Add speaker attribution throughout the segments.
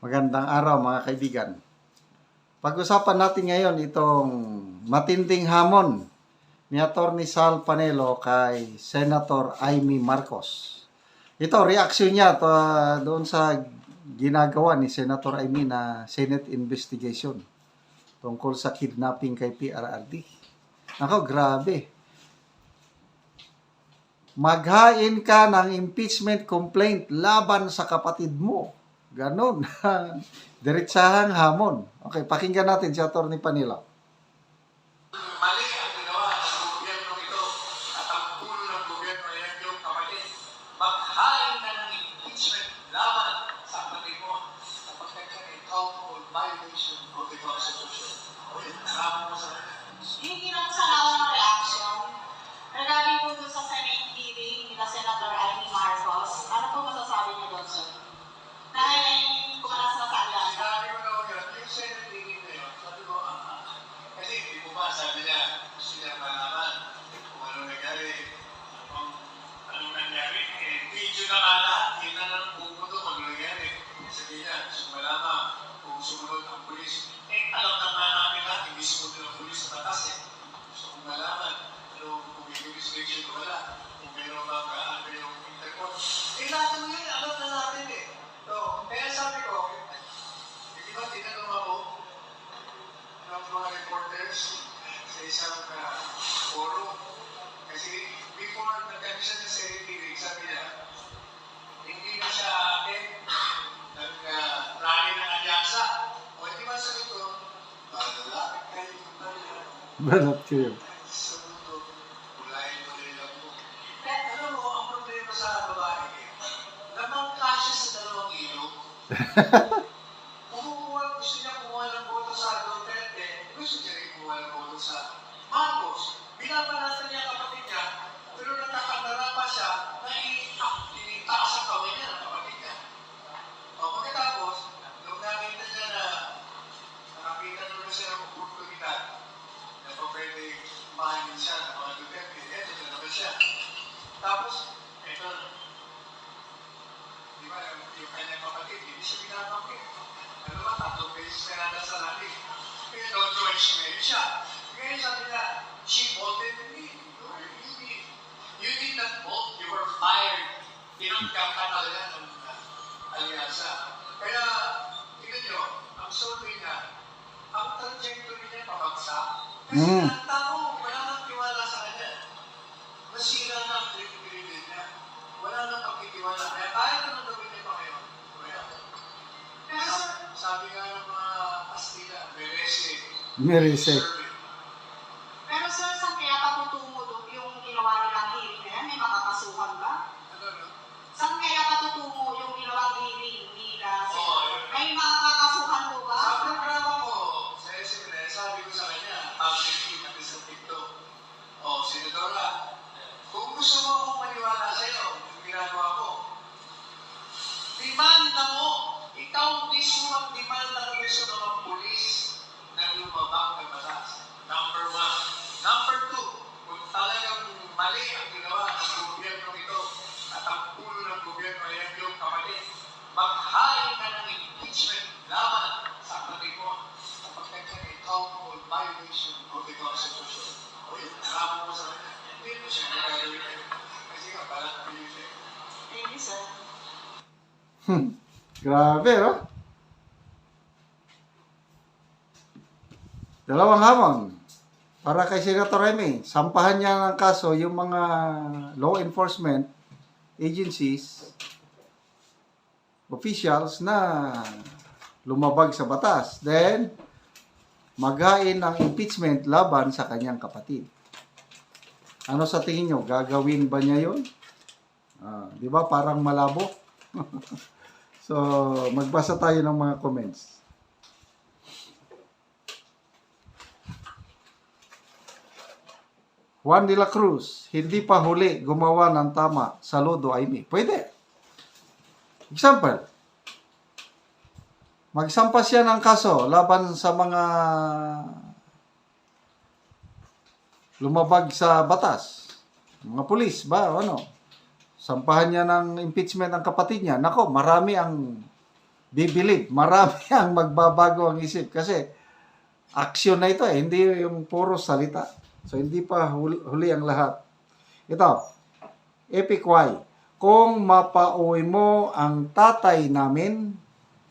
Speaker 1: Magandang araw mga kaibigan. Pag-usapan natin ngayon itong matinding hamon ni Atty. Sal Panelo kay Senator Amy Marcos. Ito, reaksyon niya doon sa ginagawa ni Senator Amy na Senate investigation tungkol sa kidnapping kay PRRD. Nako, grabe. Maghain ka ng impeachment complaint laban sa kapatid mo. Ganon. Diretsahang hamon. Okay, pakinggan natin si Atty. Panelo.
Speaker 2: Mali ang ginawa ng gobyerno ito at ang ulo ng gobyerno ay ang iyong kapatid. Maghain ka ng impeachment laban sa kapatid mo sapagkat yan ay countable violation of the Constitution. O yun, narapin mo sa kanya.
Speaker 3: Hindi na po sana ako ng reaction. Regarding po doon sa Senate hearing nila Senator Amy Marcos, ano po masasabi niyo doon, sir? Dahil kumalas na sa aliansa.
Speaker 2: Sabi ko na yan, yung Senate meeting na yun, sabi ko, kasi hindi mo ba, sabi niya, gusto niya malaman kung ano nangyari, kung anong nangyari. Video na nga lahat, kita na ng pupunto kung ano nangyari. Sabi niya, gusto malaman kung sumunod ang pulis. Alam na nga namin lahat, hindi sumunod ang pulis sa batas eh. Gusto kong malaman, kung may jurisdiction o wala, kung mayroon bang ano yung interport. Lahat mo yun, alam na natin eh. So, kaya sabi ko, di ba tinanong ako ng mga reporters sa isang forum. Kasi before nag-commission sa Senate hearing, sabi niya, hindi na siya atin ng rally ng alyansa. O di ba sabi ko, malapit kayo yung kanila.
Speaker 1: Banat kayo.
Speaker 2: Sa mundo, ulayin mo nila mo. Kaya alam mo, ang problema sa babae, namang kasya sa dalawang ilog. Gusto niya kumuha ng boto sa Duterte, gusto niya rin kumuha ng boto sa Marcos. Binabanatan niya kapatid niya, pero nagkakandara pa siya na tinitaas ang kawin niya ng kapatid niya. O pagkatapos, nung nakita niya na nakakita naman siya ng oportunidad na pa pwede mahalin siya ng mga Duterte, eto na naman siya. Tapos, eto na. Di ba, yung kanyang kapatid, hindi siya pinapakit. Ano ba, 3 beses na nada sa natin. Kaya no choice ngayon siya. Ngayon sabi niya, she voted me. You did not vote, you were fired. Tinangkap ka talaga ng alyansa. Kaya, tingnan nyo, ang survey niya, ang trajectory niya pabagsak. Kasi ang tao, wala nang tiwala sa kanya. Nasira na ang credibility niya. Wala nang pagkitiwala. Kaya kahit anong gawin niya pa ngayon, kaya sabi nga ng mga Kastila,
Speaker 1: Merese.
Speaker 3: Pero sir, saan kaya patutungo doon yung ginawa nilang hearing na yan? May makakasuhan ba?
Speaker 2: Ano, no?
Speaker 3: Saan kaya patutungo yung ginawang hearing nila?
Speaker 2: Oo,
Speaker 3: May makakasuhan po ba?
Speaker 2: Sa programa ko, sa SMNA, sabi ko sa kanya, publicly, natin sa TikTok, Senadora, kung gusto mo akong maniwala sa'yo, yung ginagawa ko, demanda mo, ikaw mismo mag-demanda ka sa mga pulis na lumabang ng batas. Number 1. Number 2, kung talagang mali ang ginawa ng gobyerno ito at ang ulo ng gobyerno ay ang iyong kapatid, maghain ka ng impeachment laban sa kapatid mo sapagkat yan ay countable violation of the Constitution. O yun, narapin mo sa kanya. Hindi mo siya nagagawin kayo. Kasi nga, balat ko yun siya.
Speaker 3: Thank you, sir.
Speaker 1: Grabe, oh. Dalawang hamon. Para kay Senator Amy, sampahan niya ng kaso yung mga law enforcement agencies, officials na lumabag sa batas. Then, maghain ng impeachment laban sa kanyang kapatid. Ano sa tingin nyo? Gagawin ba niya yun? Di ba? Parang malabo. So, magbasa tayo ng mga comments. Juan de la Cruz, hindi pa huli gumawa ng tama. Saludo, Amy. Pwede. Example, magsampa siya ng kaso laban sa mga lumabag sa batas. Mga pulis ba? Ano? Sampahan niya ng impeachment ang kapatid niya. Nako, marami ang bibilib. Marami ang magbabago ang isip kasi action na ito hindi yung puro salita. So, hindi pa huli ang lahat. Ito, Epic Y. Kung mapauwi mo ang tatay namin,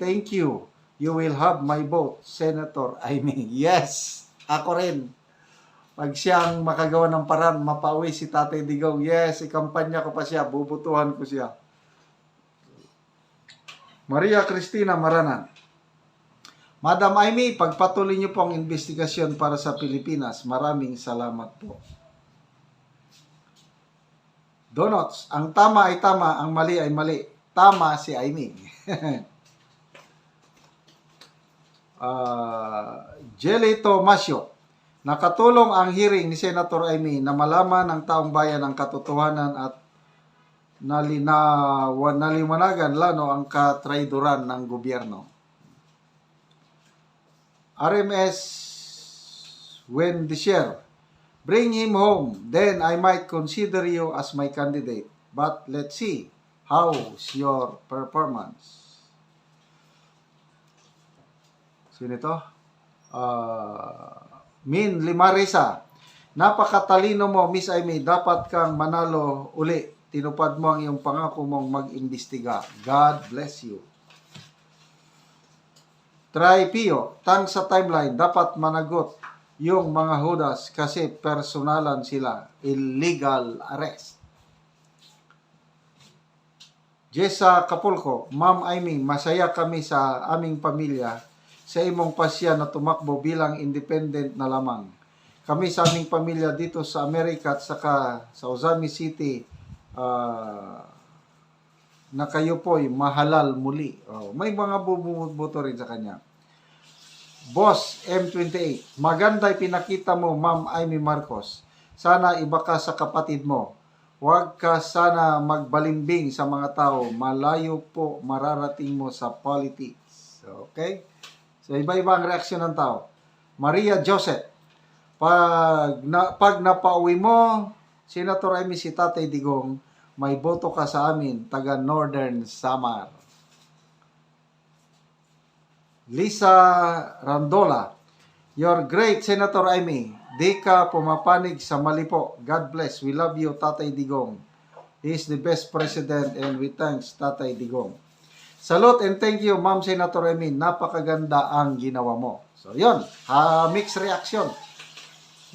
Speaker 1: thank you. You will have my vote, Senator Amy. Yes, ako rin. Pag siyang makagawa ng paraan, mapauwi si Tatay Digong. Yes, ikampanya ko pa siya, bubutuhan ko siya. Maria Cristina Maranan. Madam Amy, pagpatuloy niyo po ang investigasyon para sa Pilipinas. Maraming salamat po. Donuts, ang tama ay tama, ang mali ay mali. Tama si Amy. Jelly Tomasio. Nakatulong ang hearing ni Senator Amy na malaman ng taong bayan ang katotohanan at naliwanagan lalo ang katraidoran ng gobyerno. RMS Wendisher. Bring him home, then I might consider you as my candidate. But let's see, how's your performance? Sino ito? Min Limarisa. Napakatalino mo, Miss Amy. Dapat kang manalo uli. Tinupad mo ang iyong pangako mong mag-imbestiga. God bless you. Try Pio. Tang sa timeline. Dapat managot yung mga hudas kasi personalan sila. Illegal arrest. Jessa Capulco. Ma'am Amy, masaya kami sa aming pamilya sa imong pasya na tumakbo bilang independent na lamang. Kami sa aming pamilya dito sa Amerika at saka sa Ozami City na kayo po'y mahalal muli. May mga bumubuto rin sa kanya. Boss M28, maganda pinakita mo, Ma'am Amy Marcos. Sana iba ka sa kapatid mo. Huwag ka sana magbalimbing sa mga tao. Malayo po mararating mo sa politics. Okay? So, iba-iba ang reaksyon ng tao. Maria Joseph, pag napauwi mo, Senator Amy, si Tatay Digong, may boto ka sa amin, taga Northern Samar. Lisa Randola, you're great, Senator Amy. Di ka pumapanig sa mali po. God bless. We love you, Tatay Digong. He is the best president and we thanks Tatay Digong. Salute and thank you, Ma'am Senator Amy. Napakaganda ang ginawa mo. So, yun. Mixed reaction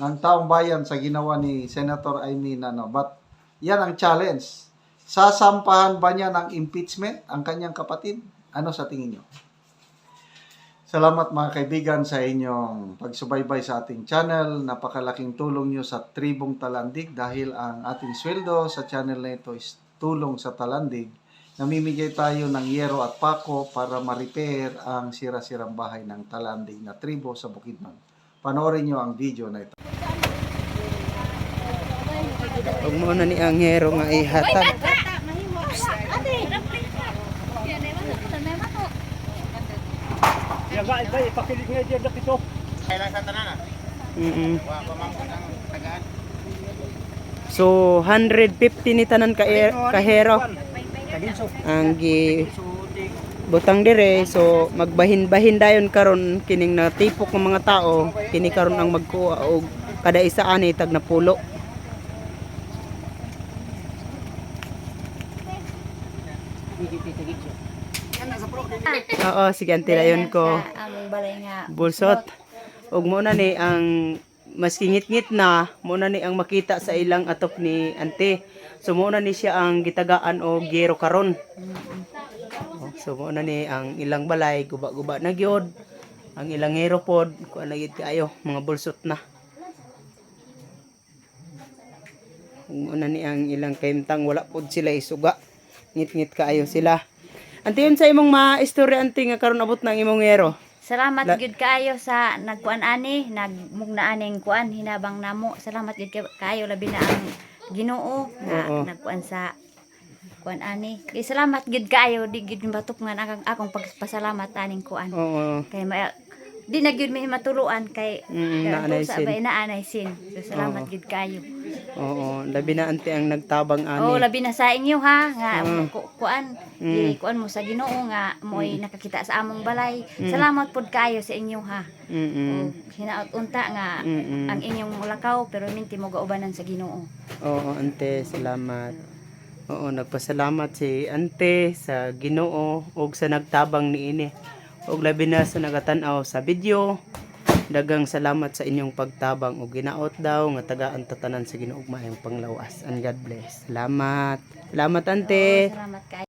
Speaker 1: ng taong bayan sa ginawa ni Senator Amy Nano. But, yan ang challenge. Sasampahan ba niya ng impeachment ang kanyang kapatid? Ano sa tingin niyo? Salamat mga kaibigan sa inyong pagsubaybay sa ating channel. Napakalaking tulong nyo sa Tribong Talandig dahil ang ating sweldo sa channel na ito is tulong sa Talandig. Namimigay tayo ng yero at pako para ma-repair ang sira-sirang bahay ng Talandig na tribo sa Bukidnon. Panoorin nyo ang video na ito.
Speaker 4: Huwag mo na ni ang hero nga ihatag.
Speaker 5: Yaga, ipakilig nga dyan na pito.
Speaker 2: Kailan sa tanan? Wa pamangkin ang tagaan.
Speaker 4: So 150 ni tanan ka hero. Ang gi butang dire, so magbahin-bahin dayon karon kining natipok ng mga tao, kini karon ang magkuha og kada isa ani tag na pulo. Oo, sige antilayon ko.
Speaker 6: Among balay nga.
Speaker 4: Bulsot. Ug mo na ni ang mas kingit-ngit na, mo na ni ang makita sa ilang atop ni ante. So mo na ni siya ang gitagaan o gero karon. So mo na ni ang ilang balay guba-guba na gyud. Ang ilang gero pod kuan na gyud kaayo, mga bulsot na. Mo na ni ang ilang kaimtang wala pod sila isuga. Ngit-ngit kaayo sila. Ante yun sa imong maistorya ante nga karon abot ng imong gero.
Speaker 6: Salamat gud kaayo sa nagkuan ani, nagmugna aning kuan hinabang namo. Salamat gud kaayo labi na ang Ginoo nga
Speaker 4: Oo.
Speaker 6: nagkuan sa kuan ani. Kay salamat gud kaayo di gud batok nga akong pagpasalamat aning kuan.
Speaker 4: Oo.
Speaker 6: Kay di na gyud mi matuluan kay
Speaker 4: naanay
Speaker 6: sa
Speaker 4: sin.
Speaker 6: abay naanay sin. So salamat
Speaker 4: Oo.
Speaker 6: gyud kayo.
Speaker 4: Oo, labi na ante ang nagtabang
Speaker 6: Oh,
Speaker 4: ani.
Speaker 6: labi na sa inyo ha nga
Speaker 4: Ah.
Speaker 6: kuan kuan mo sa Ginoo nga mo'y nakakita sa among balay.
Speaker 4: Mm.
Speaker 6: Salamat pud kayo sa inyo ha.
Speaker 4: Mm.
Speaker 6: O hinaot unta nga
Speaker 4: Mm.
Speaker 6: ang inyong mulakaw pero minti mo gaubanan sa Ginoo.
Speaker 4: Oo, ante, salamat. Oo, nagpasalamat si ante sa Ginoo ug sa nagtabang niini. Ug labi na sa nagatan-aw sa video. Dagang salamat sa inyong pagtabang ug ginaot daw nga tagaan tatanan sa Ginoo ug maayong panglawas. And God bless. Salamat. Salamat ante.
Speaker 6: Salamat kayo.